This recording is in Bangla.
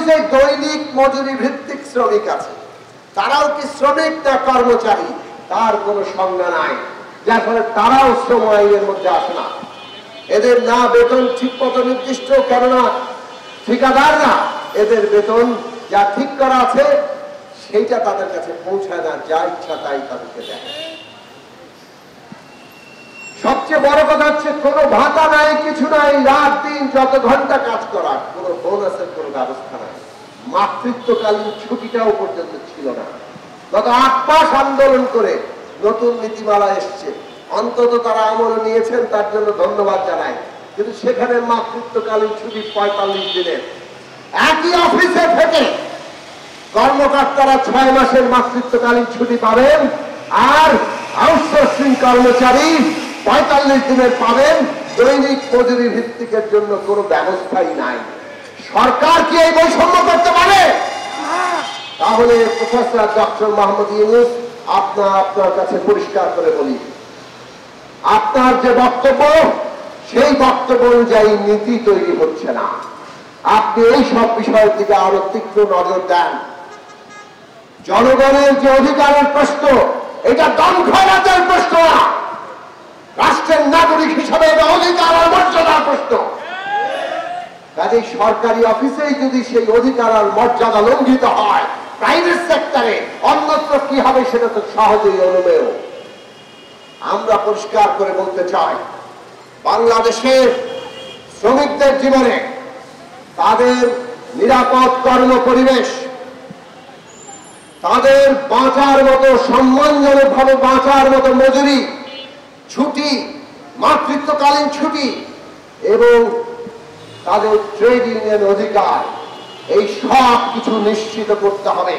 অফিসে দৈনিক মজুরি ভিত্তিক শ্রমিক আছে, তারাও কি শ্রমিক না কর্মচারী তার কোনো সংজ্ঞা নাই, যার ফলে তারাও শ্রম আইনের মধ্যে আসে না। এদের না বেতন ঠিক মতো নির্দিষ্ট, কেননা ঠিকাদাররা এদের বেতন যা ঠিক করা আছে সেইটা তাদের কাছে পৌঁছায় না, যা ইচ্ছা তাই তাদেরকে দেয়। সবচেয়ে বড় কথা হচ্ছে কোনো ভাতা নাই, কিছু নাই, রাত দিন যত ঘন্টা কাজ করা, কোনো বোনাসের কোনো ব্যবস্থা নাই। মাতৃত্বকালীন ছুটিটাও পর্যন্ত ছিল না। গত 8 মাস আন্দোলন করে নতুন নীতিমালা এসছে, অন্তত তারা আমল নিয়েছেন, তার জন্য ধন্যবাদ জানাই। কিন্তু সেখানে মাতৃত্বকালীন ছুটি 45 দিনের। একই অফিসে থেকে কর্মকর্তারা 6 মাসের মাতৃত্বকালীন ছুটি পাবেন, আর আউটসোর্সিং কর্মচারী 45 দিনের পাবেন। দৈনিক মজুরি ভিত্তিকের জন্য কোনো ব্যবস্থাই নাই। সরকার কি এই বৈষম্য করতে পারে? তাহলে প্রফেসর ডক্টর মোহাম্মদ ইউনূস, আপনার কাছে পরিষ্কার করে বলি, আপনার যে বক্তব্য সেই বক্তব্য অনুযায়ী নীতি তৈরি হচ্ছে না। আপনি এই সব বিষয়ের দিকে আরো তীক্ষ্ণ নজর দেন। জনগণের যে অধিকারের প্রশ্ন, এটা দমখরাতের প্রশ্ন না, রাষ্ট্রের নাগরিক হিসাবে এটা অধিকার আর মর্যাদার প্রশ্ন। কাজেই সরকারি অফিসেই যদি সেই অধিকার আর মর্যাদা লঙ্ঘিত হয়, প্রাইভেট সেক্টরে অন্যত্র কি হবে সেটা তো সহজেই অনুমেয়। আমরা পরিষ্কার করে বলতে চাই, বাংলাদেশের শ্রমিকদের জীবনে তাদের নিরাপদ কর্ম পরিবেশ, তাদের বাঁচার মতো সম্মানজনক ভাবে বাঁচার মতো মজুরি, ছুটি, মাতৃত্বকালীন ছুটি এবং তাদের ট্রেড ইউনিয়ন অধিকার, এই সব কিছু নিশ্চিত করতে হবে।